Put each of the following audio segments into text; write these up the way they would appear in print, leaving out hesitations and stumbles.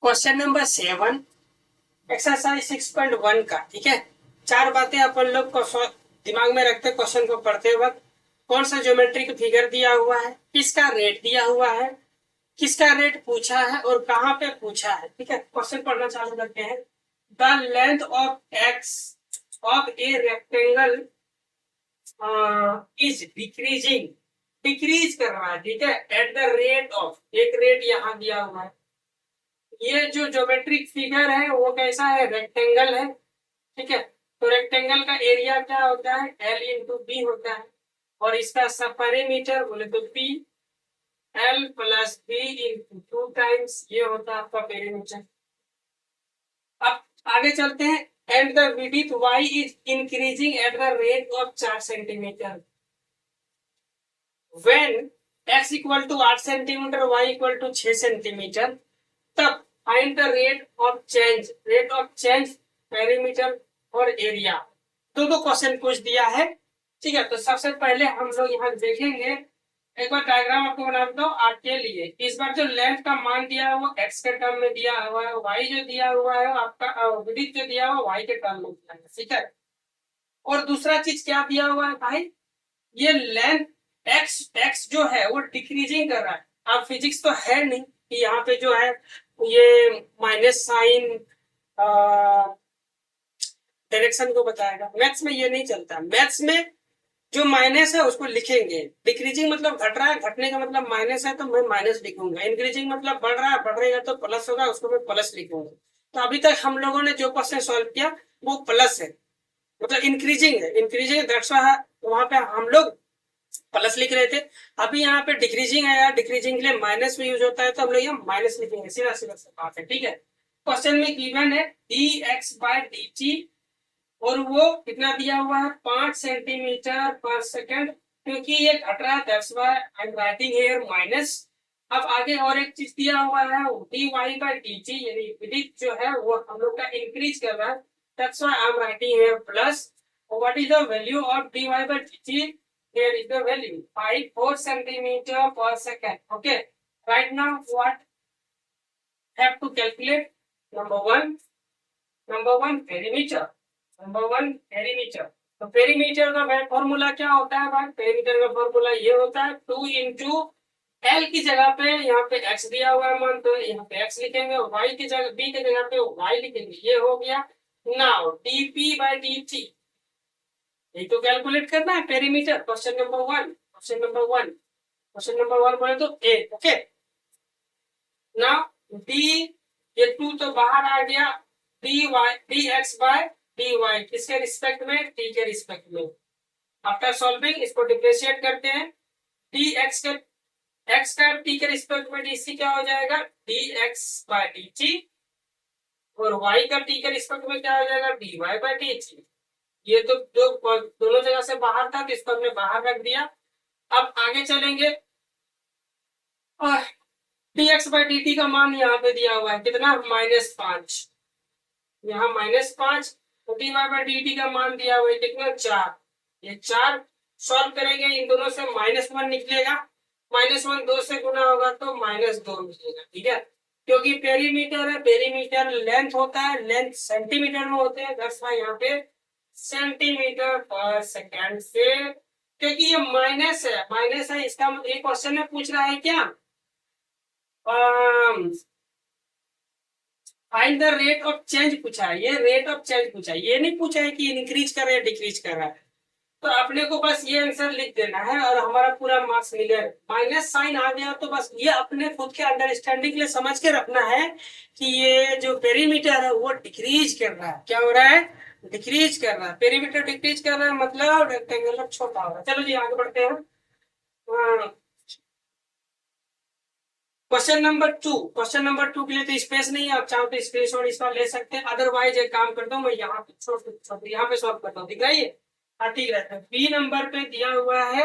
Question number 7 exercise 6.1 का। ठीक है, 4 बातें अपन लोग को दिमाग में रखते क्वेश्चन को पढ़ते वक्त। कौन सा ज्योमेट्रिक फिगर दिया हुआ है, किसका रेट दिया हुआ है, किसका रेट पूछा है और कहाँ पे पूछा है। ठीक है, क्वेश्चन पढ़ना चालू करते हैं। The length of x of a rectangle is decreasing, decrease कर रहा है। ठीक है, एट द रेट ऑफ, एक रेट यहाँ दिया हुआ है। ये जो ज्योमेट्रिक फिगर है वो कैसा है, रेक्टेंगल है। ठीक है, तो रेक्टेंगल का एरिया क्या होता है, एल इंटू बी होता है। और इसका सब पेरीमीटर बोले तो P L plus B into 2 times ये होता है आपका पेरीमीटर। अब आगे चलते हैं। And the width Y is increasing at the rate of 4 centimetre when x equal to 8 centimetre y equal to 6 centimetre, तब find the rate of change perimeter और एरिया। दो क्वेश्चन पूछ दिया है। ठीक है, तो सबसे पहले हम लोग यहाँ देखेंगे, एक बार डायग्राम आपको बना देता हूँ आपके लिए। इस बार जो लेंथ का मान दिया है वो x के टर्म में दिया हुआ है, y जो दिया हुआ है आपका विड्थ जो दिया हुआ है y के टर्म में दिया है। ठीक है, और दूसरा चीज क्या दिया हुआ है भाई, ये लेंथ x जो है वो डिक्रीजिंग कर रहा है। अब फिजिक्स तो है नहीं कि यहाँ पे जो है ये माइनस साइन डायरेक्शन को बताएगा। मैथ्स में ये नहीं चलता। मैथ्स में जो माइनस है उसको लिखेंगे। डिक्रीजिंग मतलब घट रहा है, घटने का मतलब माइनस है तो मैं माइनस लिखूंगा। इंक्रीजिंग मतलब बढ़ रहा है, बढ़ेगा तो प्लस होगा, उसको मैं प्लस लिखूंगा। तो अभी तक हम लोगों ने जो क्वेश्चन सॉल्व किया वो प्लस है, मतलब इंक्रीजिंग है। इंक्रीजिंग दैट्स व्हाई वहां पे हम लोग प्लस लिख रहे थे। अभी यहाँ पे डिक्रीजिंग है यार, डिक्रीजिंग के लिए माइनस भी यूज होता है तो हम लोग यहाँ माइनस लिखेंगे। सीधा सीधा सा बात है। ठीक है, क्वेश्चन में गिवन है dx/dt और वो कितना दिया हुआ है, 5 सेंटीमीटर पर सेकंड। क्योंकि ये घट रहा है that's why I am writing here minus. अब आगे और एक चीज दिया हुआ है dy/dt, यानी विड्थ जो है वो हम लोग का इंक्रीज कर रहा है that's why I am writing here plus. What is the value of dy/dt? here is the value 4 centimeter per second. Okay, right now what have to calculate? number one perimeter, तो perimeter का formula क्या होता है भाई, perimeter का formula ये होता है 2 इंटू एल की जगह पे यहाँ पे x दिया हुआ है मान, तो यहाँ पे x लिखेंगे और y की जगह b की जगह पे y लिखेंगे। ये हो गया। नाउ dp/dt, ये तो कैलकुलेट करना है पेरीमीटर। क्वेश्चन नंबर वन बोले तो ए। ओके, ना डी, ये 2 तो बाहर आ गया, dx/dy किसके रिस्पेक्ट में, t के रिस्पेक्ट में। आफ्टर सॉल्विंग इसको डिफरेंशिएट करते हैं। dx के x का t के रिस्पेक्ट में dc क्या हो जाएगा, dx/dt, और y का t के रिस्पेक्ट में क्या हो जाएगा, dy/dt। ये तो दोनों जगह से बाहर था तो इसको हमने बाहर रख दिया। अब आगे चलेंगे, dx/dt का मान यहाँ पे दिया हुआ है कितना, -5, यहाँ -5। तो dy/dt का मान दिया हुआ है कितना, 4। ये 4 सॉल्व करेंगे, इन दोनों से -1 निकलेगा। -1 2 से गुना होगा तो -2 मिलेगा। ठीक है, क्योंकि पेरीमीटर है, पेरीमीटर लेंथ होता है, लेंथ सेंटीमीटर में होते हैं, दस यहाँ पे सेंटीमीटर पर सेकंड से। क्योंकि ये माइनस है इसका मतलब एक क्वेश्चन में पूछ रहा है क्या, find the rate of change पूछा है। ये रेट ऑफ चेंज पूछा है, ये नहीं पूछा है कि इंक्रीज कर रहा है डिक्रीज कर रहा है। तो अपने को बस ये आंसर लिख देना है और हमारा पूरा मार्क्स मिलेगा। माइनस साइन आ गया तो बस ये अपने खुद के अंडरस्टैंडिंग के लिए समझ के रखना है कि ये जो पेरीमीटर है वो डिक्रीज कर रहा है। क्या हो रहा है, डिक्रीज कर रहा है। पेरीमीटर डिक्रीज कर रहा है मतलब रेक्टेंगल छोटा हो रहा है। चलो जी आगे बढ़ते हैं। क्वेश्चन नंबर टू के लिए तो स्पेस नहीं है, आप चाहो तो स्क्रीनशॉट इस बार ले सकते हैं। अदरवाइज एक काम करता हूँ, मैं यहाँ पे यहाँ पे सॉल्व करता हूँ, दिख रहा है ये, हाँ ठीक रहता है। बी नंबर पे दिया हुआ है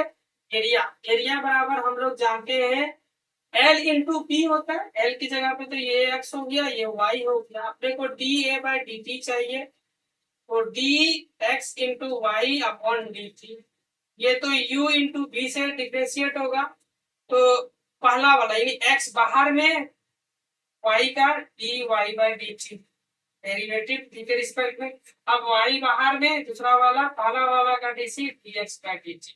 एरिया। एरिया बराबर हम लोग जानते हैं एल इंटू बी होता है। एल की जगह पे तो ये एक्स हो गया, ये वाई हो गया। अपने को dA/dt चाहिए और dx into y upon dt। ये तो u इंटू बी से डिफरेंशिएट होगा, तो पहला वाला यानी x बाहर में y का dy by dt derivative D के रिस्पेक्ट में। अब y बाहर में, दूसरा वाला पहला वाला का dc dx बाई dt,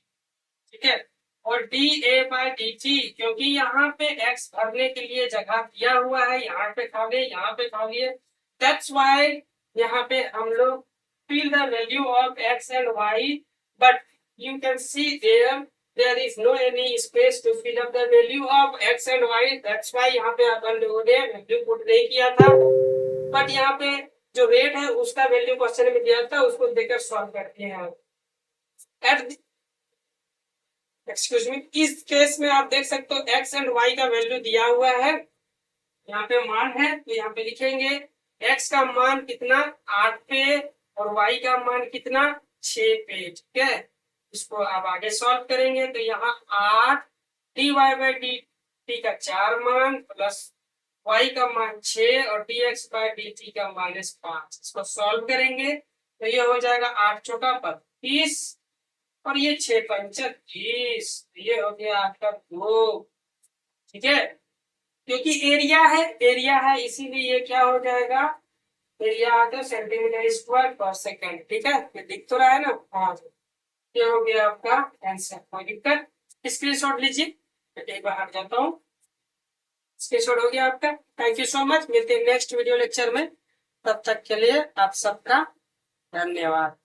ठीक है। और da बाई dt, क्योंकि यहाँ पे x भरने के लिए जगह दिया हुआ है, यहाँ पे खा लिए, यहाँ पे खा लिए, दैट्स व्हाई यहाँ पे हम लोग fill the value of x and y, but you can see there is no any space to fill up the value of x and y, that's why यहाँ पे अपन लोगों ने वैल्यू पुट नहीं किया था। बट यहाँ पे जो रेट है उसका वैल्यू क्वेश्चन में दिया था, उसको देकर सॉल्व करते हैं। एट एक्सक्यूज मी, इस केस में आप देख सकते हो x एंड y का वैल्यू दिया हुआ है, यहाँ पे मान है, तो यहाँ पे लिखेंगे x का मान कितना 8 पे और y का मान कितना 6 पे, ठीक है। इसको आप आगे सॉल्व करेंगे तो यहाँ 8 dy बाई dt का 4 मान प्लस y का मान 6 और dx बाई dt का -5, इसको सॉल्व करेंगे तो ये हो जाएगा 8 चौका 32 और ये 6 पंचा 30, ये हो गया आपका 2, ठीक है। क्योंकि एरिया है इसीलिए ये क्या हो जाएगा, एरिया आता है सेंटीमीटर स्क्वायर पर सेकंड, ठीक है। ये दिख तो रहा है ना, हाँ, ये हो गया आपका आंसर। कोई दिक्कत, स्क्रीनशॉट लीजिए, मैं एक बार हट जाता हूँ। स्क्रीनशॉट हो गया आपका। थैंक यू सो मच, मिलते हैं नेक्स्ट वीडियो लेक्चर में, तब तक के लिए आप सबका धन्यवाद।